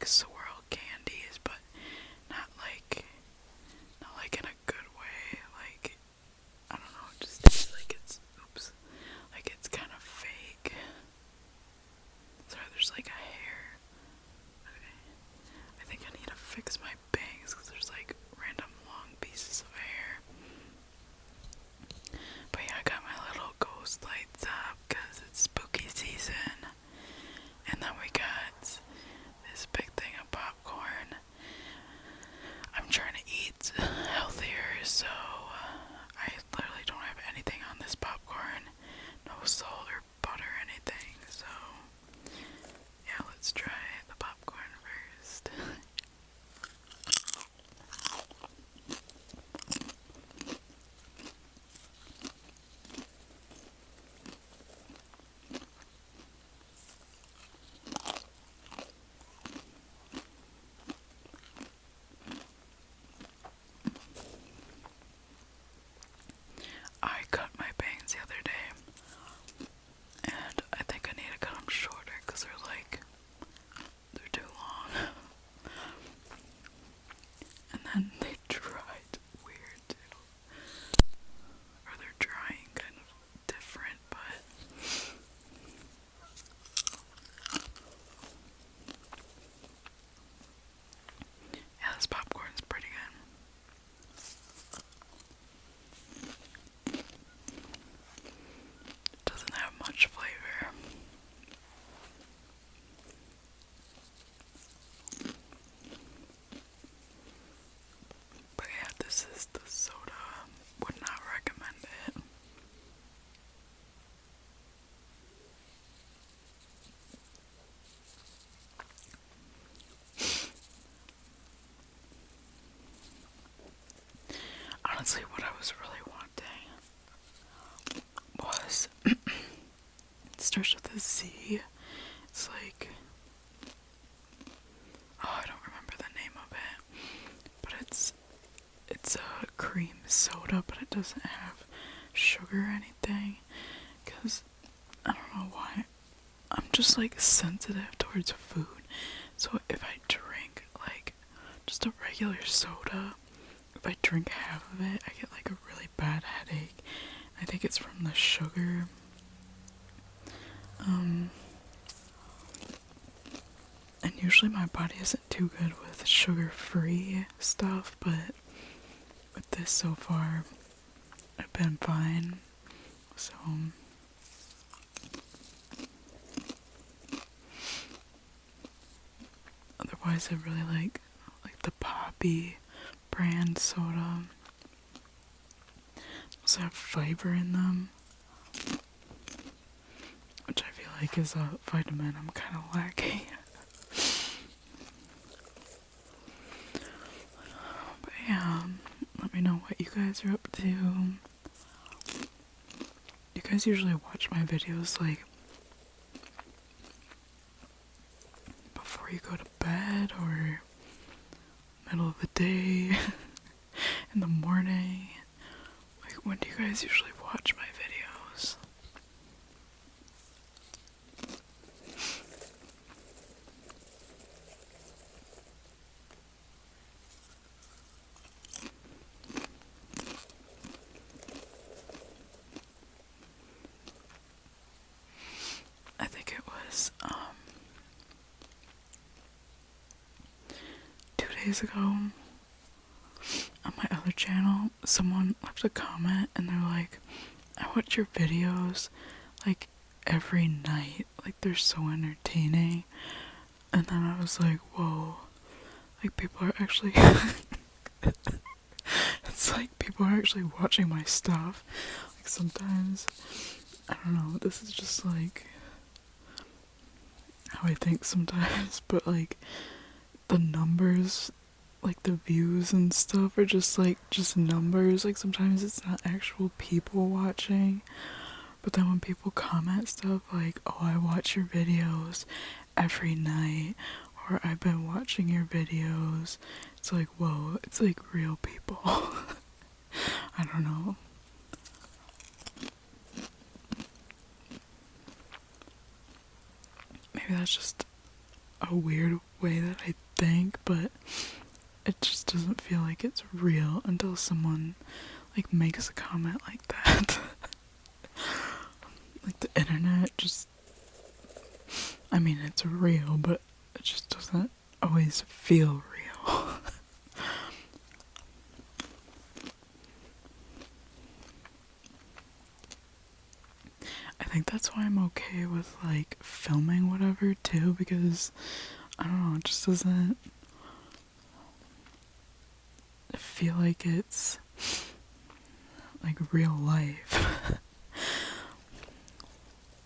swirl candies, but not like in a good way. Like, I don't know, it just tastes like it's, oops, like it's kind of fake. Sorry, there's like a hair. Okay. I think I need to fix my bangs because there's like random long pieces of hair. But yeah, I got my little ghost lights up because it's spooky season. And then we got this big thing of popcorn. I'm trying to eat healthier, so I literally don't have anything on this popcorn. No salt or butter or anything, so yeah, let's try the popcorn first. I cut my bangs the other day, and I think I need to cut them shorter because they're too long. And then they dried weird too. Or they're drying kind of different, but yeah, this popcorn's pretty good. It doesn't have much flavor. But yeah, this is the soda. Would not recommend it. Honestly, what I was really wanting was it starts with a Z. It's like, oh, I don't remember the name of it, but it's a cream soda, but it doesn't have sugar or anything. Cause I don't know why. I'm just like sensitive towards food. So if I drink like just a regular soda, if I drink half of it, I get like a really bad headache. I think it's from the sugar. And usually my body isn't too good with sugar-free stuff, but with this so far, I've been fine. So otherwise I really like the Poppy brand soda. Those have fiber in them, which I feel like is a vitamin I'm kind of lacking. But yeah, let me know what you guys are up to. You guys usually watch my videos like before you go to bed or middle of the day, in the morning. Like, when do you guys usually watch my videos? I think it was 2 days ago on my other channel, someone left a comment and they're like, I watch your videos like every night, like they're so entertaining. And then I was like, whoa, like people are actually it's like people are actually watching my stuff. Like sometimes, I don't know, this is just like how I think sometimes, but like the numbers, like the views and stuff are just numbers. Like sometimes it's not actual people watching, but then when people comment stuff like, oh, I watch your videos every night, or I've been watching your videos, it's like, whoa, it's like real people. I don't know. Maybe that's just a weird way that I think, but it just doesn't feel like it's real until someone like makes a comment like that. Like the internet just, I mean, it's real, but it just doesn't always feel real. I think that's why I'm okay with like filming whatever too, because I don't know, it just doesn't feel like it's like real life.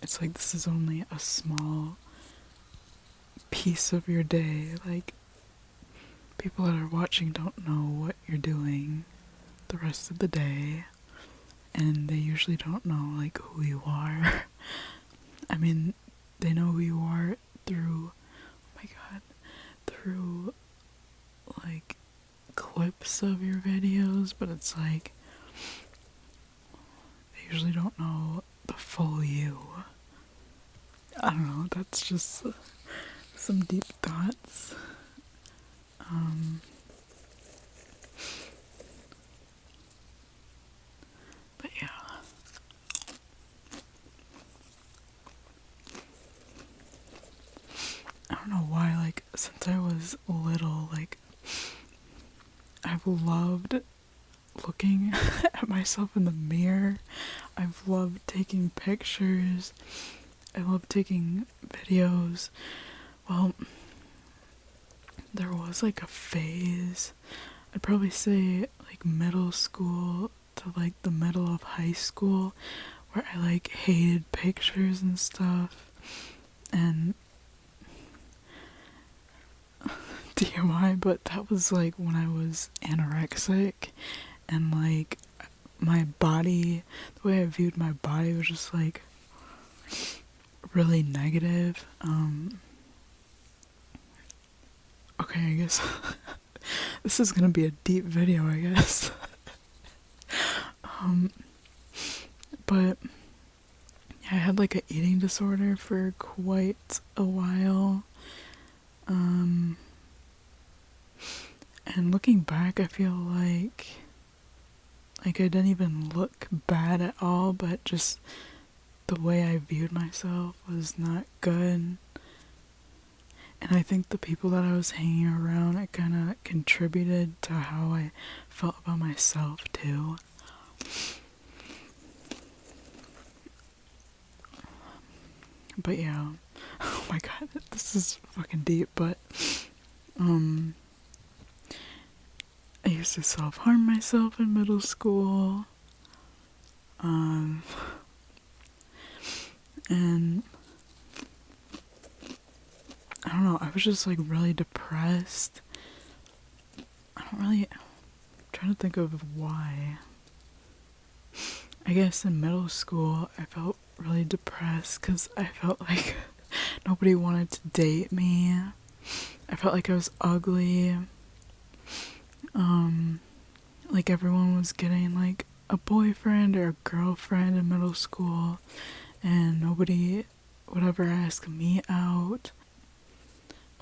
It's like this is only a small piece of your day. Like, people that are watching don't know what you're doing the rest of the day, and they usually don't know like who you are. I mean, they know who you are through, oh my god, through like clips of your videos, but it's like they usually don't know the full you. I don't know, that's just some deep thoughts. But yeah. I don't know why, like, since I was little, like, I've loved looking at myself in the mirror. I've loved taking pictures. I love taking videos. Well, there was like a phase, I'd probably say like middle school to like the middle of high school, where I like hated pictures and stuff, and TMI, but that was like when I was anorexic, and like my body, the way I viewed my body was just like really negative. Okay, I guess this is gonna be a deep video, I guess. But yeah, I had like an eating disorder for quite a while. And looking back, I feel like I didn't even look bad at all, but just the way I viewed myself was not good. And I think the people that I was hanging around, it kind of contributed to how I felt about myself too. But yeah, oh my god, this is fucking deep, but I used to self-harm myself in middle school. And I don't know, I was just like really depressed. I'm trying to think of why. I guess in middle school I felt really depressed because I felt like nobody wanted to date me. I felt like I was ugly. Like everyone was getting like a boyfriend or a girlfriend in middle school, and nobody would ever ask me out.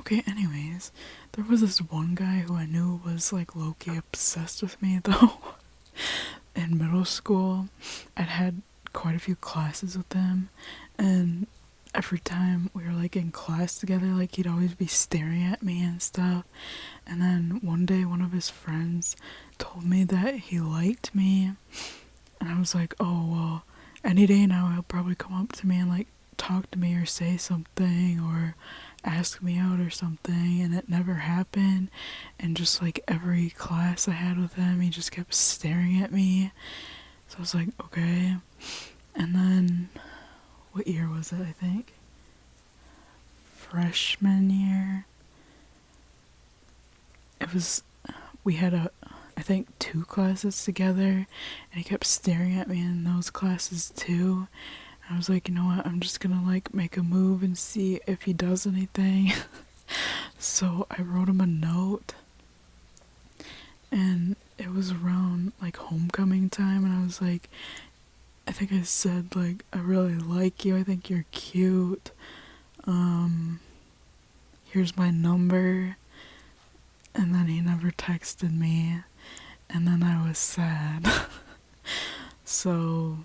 Okay, anyways, there was this one guy who I knew was like low-key obsessed with me though. In middle school, I'd had quite a few classes with him, and every time we were like in class together, like he'd always be staring at me and stuff. And then one day one of his friends told me that he liked me, and I was like, oh well, any day now he'll probably come up to me and like talk to me or say something or ask me out or something, and it never happened. And just like every class I had with him, he just kept staring at me. So I was like, okay. And then what year was it? I think freshman year. We had I think 2 classes together, and he kept staring at me in those classes too. And I was like, you know what, I'm just gonna like make a move and see if he does anything. So I wrote him a note, and it was around like homecoming time, and I was like, I think I said like, I really like you, I think you're cute. here's my number, and then he never texted me, and then I was sad. So,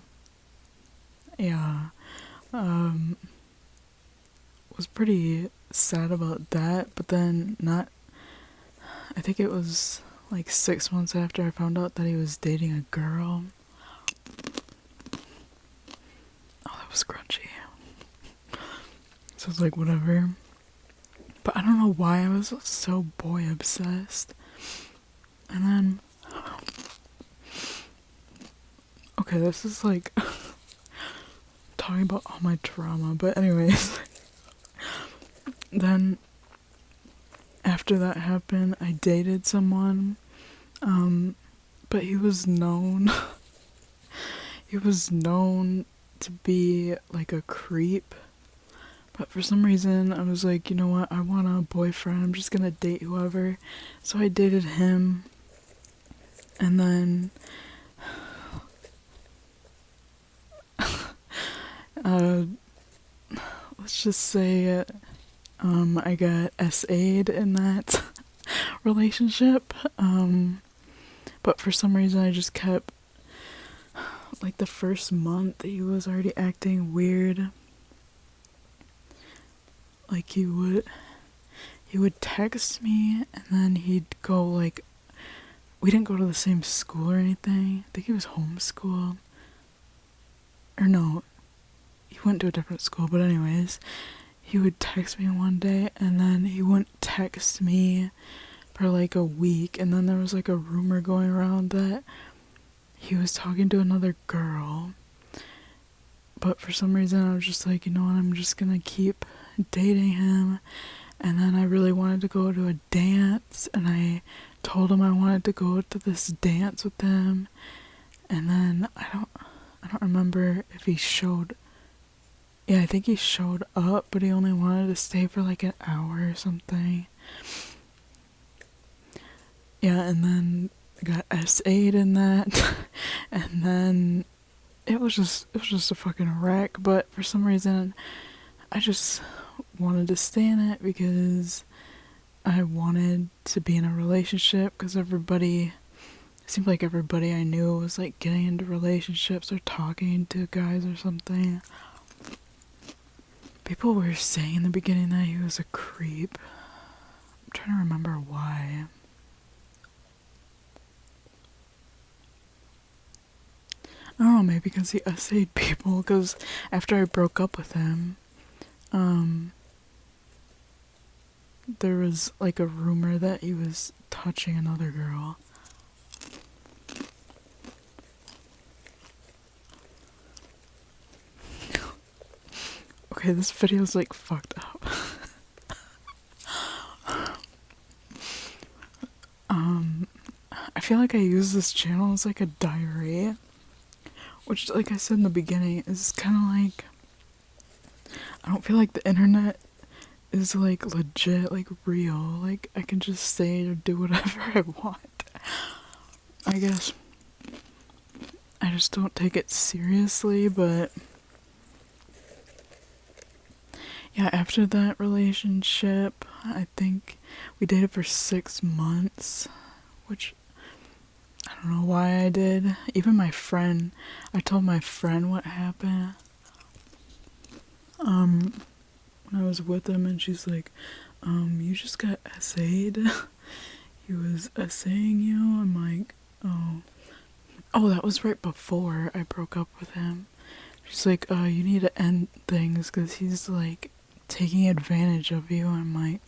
yeah, was pretty sad about that, but then I think it was like 6 months after I found out that he was dating a girl. Oh, that was crunchy. So it's like, whatever. But I don't know why I was so boy obsessed. And then, okay, this is like talking about all my trauma, but anyways. Then after that happened, I dated someone, but he was known to be like a creep. But for some reason, I was like, you know what, I want a boyfriend, I'm just gonna date whoever. So I dated him, and then let's just say I got SA'd in that relationship, but for some reason I just kept, like, the first month he was already acting weird. Like, he would text me, and then he'd go, like, we didn't go to the same school or anything. I think he was homeschooled. Or no, he went to a different school, but anyways, he would text me one day, and then he wouldn't text me for like a week, and then there was like a rumor going around that he was talking to another girl. But for some reason I was just like, you know what, I'm just gonna keep dating him. And then I really wanted to go to a dance, and I told him I wanted to go to this dance with him. And then I don't remember if he showed. Yeah, I think he showed up, but he only wanted to stay for like an hour or something. Yeah, and then I got SA'd in that. And then it was just a fucking wreck, but for some reason I just wanted to stay in it because I wanted to be in a relationship, because it seemed like everybody I knew was like getting into relationships or talking to guys or something. People were saying in the beginning that he was a creep. I'm trying to remember why. I don't know, maybe because he essayed people, because after I broke up with him, there was like a rumor that he was touching another girl. Okay, this video's like fucked up. I feel like I use this channel as like a diary, which, like I said in the beginning, is kind of like, I don't feel like the internet is like legit, like real. Like, I can just say or do whatever I want. I guess I just don't take it seriously, but yeah, after that relationship, I think we dated for 6 months, which I don't know why I did. Even my friend, I told my friend what happened when I was with him, and she's like, you just got SA'd. He was essaying you. I'm like, oh, that was right before I broke up with him. She's like, you need to end things because he's like taking advantage of you. I'm like,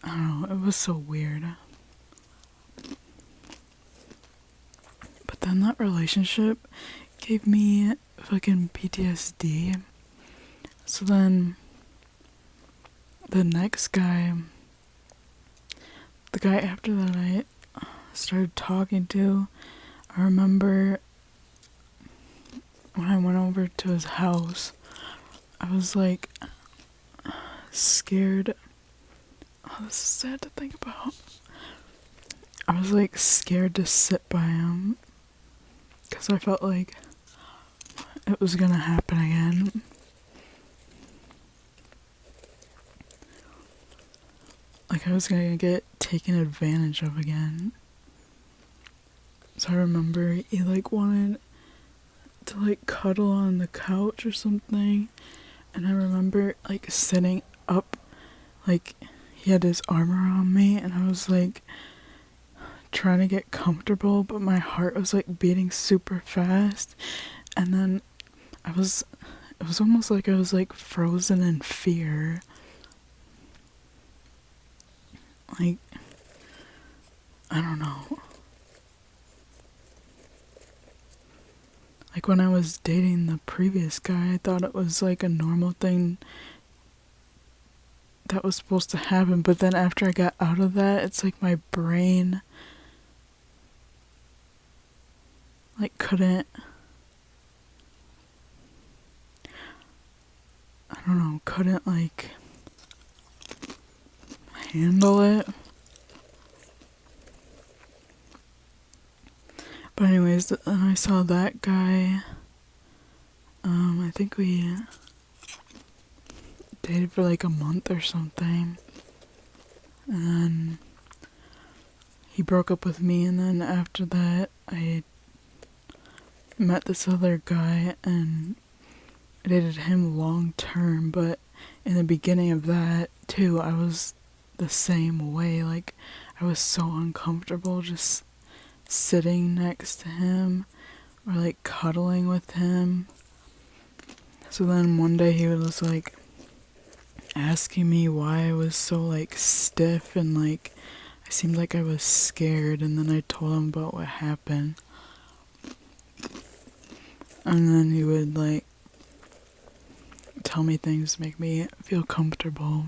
I don't know, it was so weird. But then that relationship gave me fucking PTSD. So then the next guy, the guy after that I started talking to, I remember when I went over to his house, I was like scared. Oh, this is sad to think about. I was like scared to sit by him because I felt like it was gonna happen again. Like I was gonna get taken advantage of again. So I remember he like wanted to like cuddle on the couch or something, and I remember like sitting up, like he had his arm around me, and I was like trying to get comfortable, but my heart was like beating super fast, and then it was almost like I was like frozen in fear. Like, I don't know. Like when I was dating the previous guy, I thought it was like a normal thing that was supposed to happen, but then after I got out of that, it's like my brain like couldn't, I don't know, couldn't like handle it. But anyways, then I saw that guy. I think we dated for like a month or something. And then he broke up with me, and then after that I met this other guy and I dated him long term, but in the beginning of that too, I was the same way. Like I was so uncomfortable just sitting next to him or like cuddling with him. So then one day he was like asking me why I was so like stiff and like I seemed like I was scared, and then I told him about what happened. And then he would like tell me things to make me feel comfortable.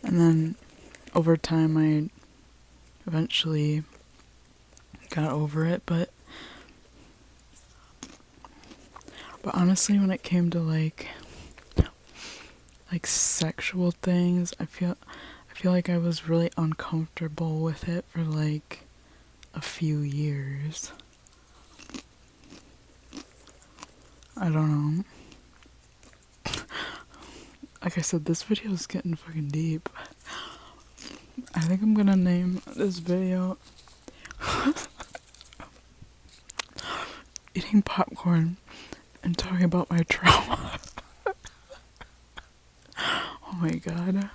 And then over time I eventually got over it, but honestly when it came to like sexual things, I feel like I was really uncomfortable with it for like a few years. I don't know. Like I said, this video is getting fucking deep. I think I'm gonna name this video eating popcorn and talking about my trauma. Oh my god.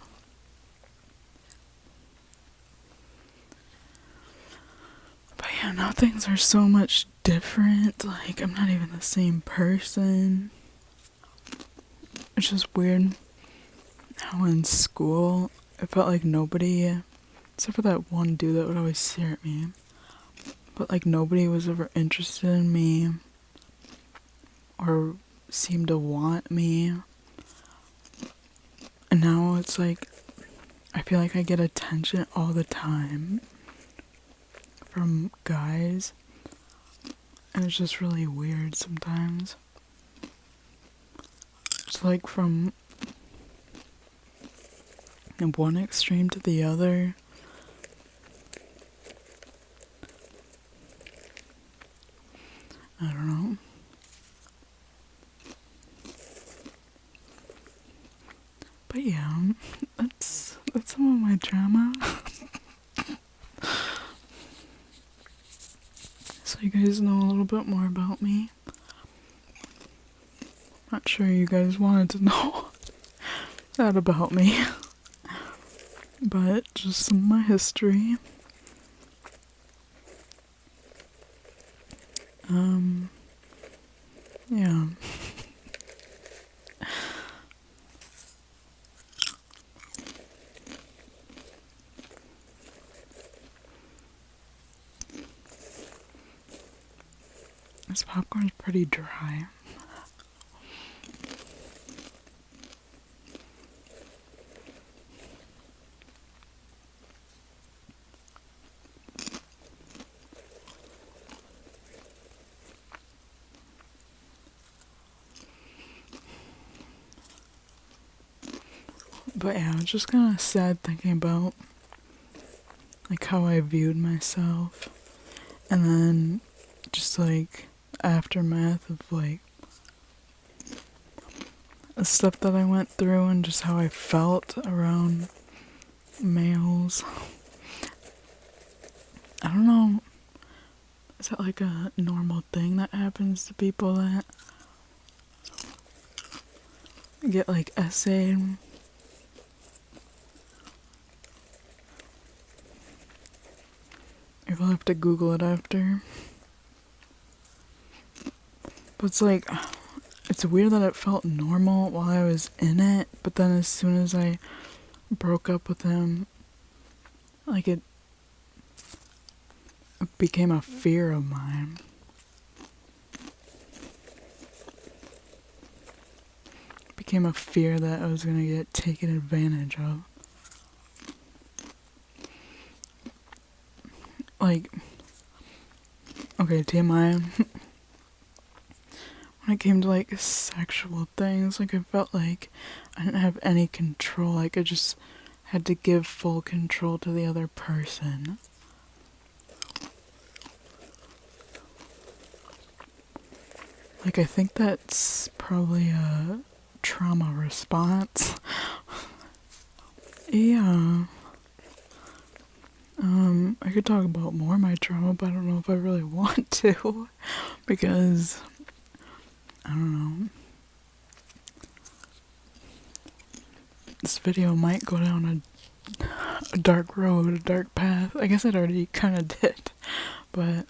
But yeah, now things are so much different. Like, I'm not even the same person. It's just weird how in school it felt like nobody, except for that one dude that would always stare at me, but like nobody was ever interested in me or seemed to want me. And now it's like I feel like I get attention all the time from guys, and it's just really weird sometimes. It's like from one extreme to the other. I don't know. But yeah, that's some of my drama. So you guys know a little bit more about me. Not sure you guys wanted to know that about me. But just some of my history. Yeah. This popcorn's pretty dry. But yeah, I was just kind of sad thinking about like how I viewed myself, and then just like aftermath of like the stuff that I went through and just how I felt around males. I don't know. Is that like a normal thing that happens to people that get like essayed? You'll have to Google it after. But it's like, it's weird that it felt normal while I was in it, but then as soon as I broke up with him, like it became a fear of mine. It became a fear that I was gonna get taken advantage of. Like, okay, TMI. When it came to like sexual things, like I felt like I didn't have any control. Like I just had to give full control to the other person. Like I think that's probably a trauma response. Yeah. I could talk about more of my trauma, but I don't know if I really want to. Because, I don't know. This video might go down a dark road, a dark path. I guess it already kind of did. But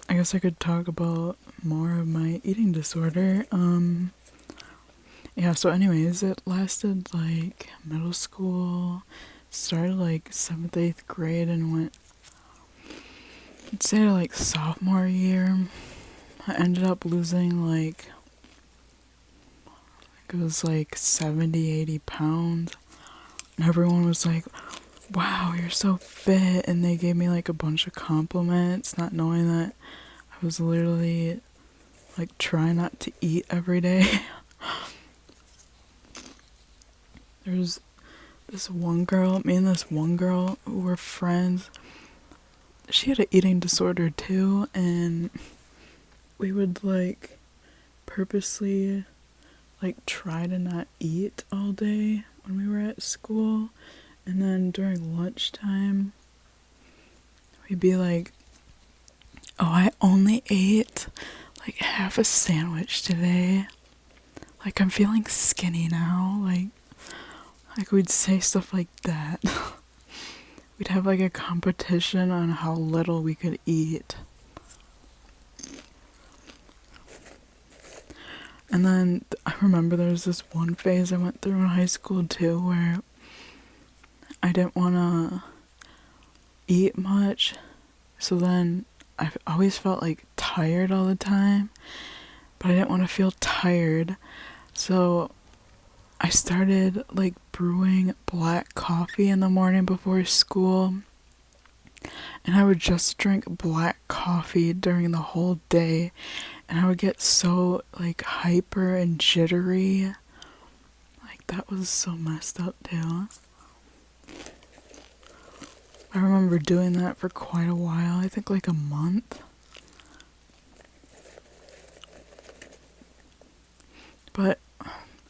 I guess I could talk about more of my eating disorder. Yeah, so anyways, it lasted like middle school, started like 7th, 8th grade and went, I'd say like sophomore year. I ended up losing like, I think it was like 70, 80 pounds. And everyone was like, wow, you're so fit. And they gave me like a bunch of compliments, not knowing that I was literally like trying not to eat every day. There's this one girl, me and this one girl who were friends. She had an eating disorder too, and we would like purposely like try to not eat all day when we were at school, and then during lunchtime we'd be like, oh, I only ate like half a sandwich today, like I'm feeling skinny now. Like we'd say stuff like that. We'd have like a competition on how little we could eat. And then I remember there was this one phase I went through in high school too where I didn't want to eat much. So then I always felt like tired all the time, but I didn't want to feel tired. So I started like brewing black coffee in the morning before school, and I would just drink black coffee during the whole day, and I would get so like hyper and jittery. Like that was so messed up too. I remember doing that for quite a while, I think like a month. But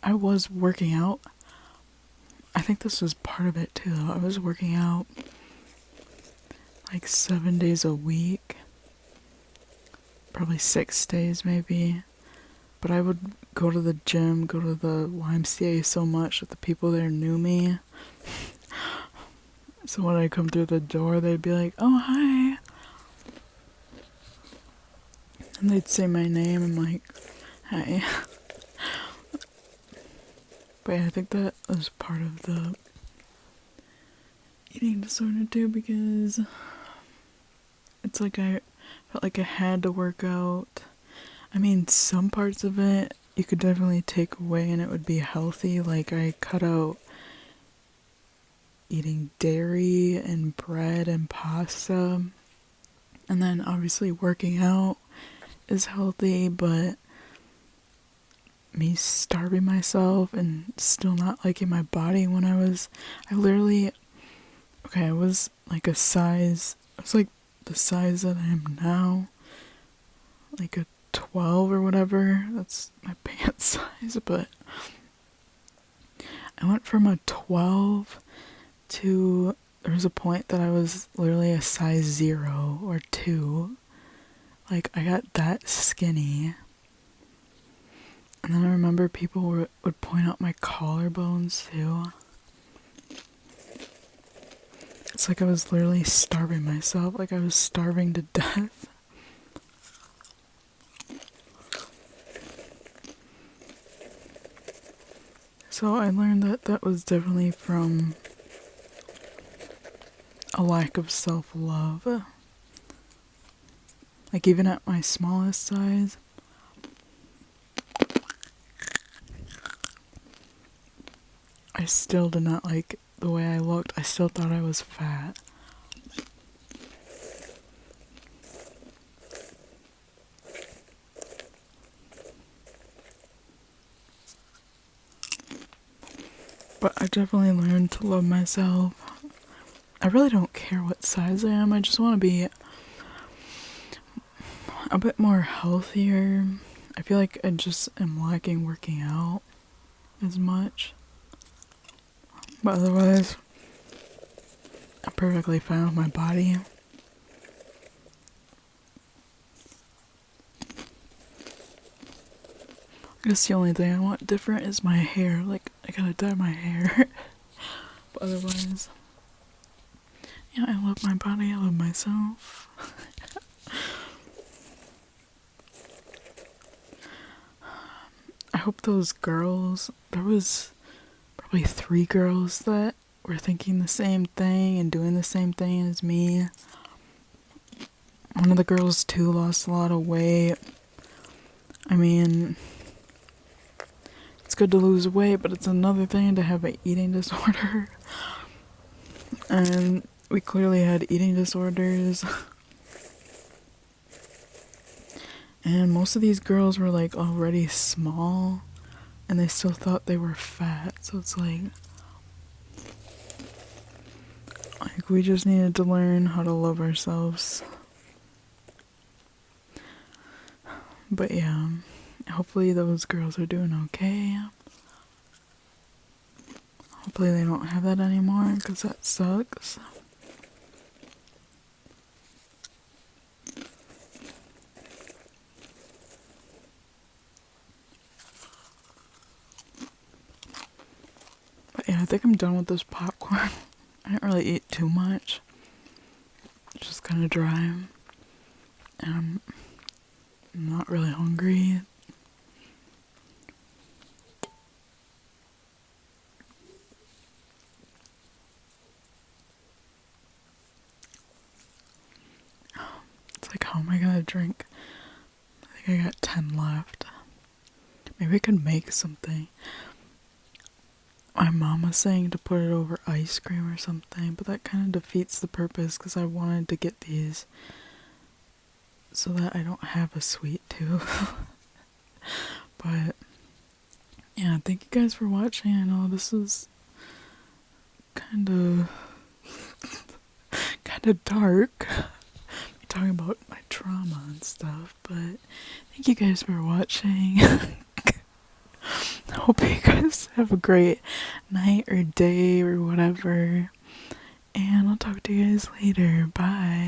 I was working out. I think this was part of it too though. I was working out like 7 days a week. Probably 6 days maybe. But I would go to the gym, go to the YMCA so much that the people there knew me. So when I come through the door, they'd be like, oh, hi. And they'd say my name. I'm like, hi. But yeah, I think that was part of the eating disorder too, because it's like I felt like I had to work out. I mean, some parts of it you could definitely take away and it would be healthy. Like I cut out eating dairy and bread and pasta. And then obviously working out is healthy, but me starving myself and still not liking my body when I was like I was like the size that I am now, like a 12 or whatever. That's my pant size, but I went from a 12 to, there was a point that I was literally a size 0 or 2. Like, I got that skinny. And then I remember people would point out my collarbones too. It's like I was literally starving myself, like I was starving to death. So I learned that that was definitely from a lack of self-love. Like, even at my smallest size, I still did not like the way I looked. I still thought I was fat. But I definitely learned to love myself. I really don't care what size I am. I just want to be a bit more healthier. I feel like I just am lacking working out as much. But otherwise, I'm perfectly fine with my body. I guess the only thing I want different is my hair. Like, I gotta dye my hair. But otherwise, yeah, I love my body, I love myself. I hope those girls, there was probably 3 girls that were thinking the same thing and doing the same thing as me. One of the girls too lost a lot of weight. I mean, it's good to lose weight, but it's another thing to have an eating disorder. And we clearly had eating disorders. And most of these girls were like already small, and they still thought they were fat. So it's like we just needed to learn how to love ourselves. But yeah, hopefully those girls are doing okay. Hopefully they don't have that anymore, because that sucks. But yeah, I think I'm done with this popcorn. I didn't really eat too much. It's just kind of dry. And I'm not really hungry. It's like, how am I gonna drink? I think I got 10 left. Maybe I could make something. My mom was saying to put it over ice cream or something, but that kind of defeats the purpose, because I wanted to get these so that I don't have a sweet tooth. But yeah, thank you guys for watching. I know this is kind of dark, talking about my trauma and stuff, but thank you guys for watching. I hope you guys have a great night or day or whatever, and I'll talk to you guys later. Bye.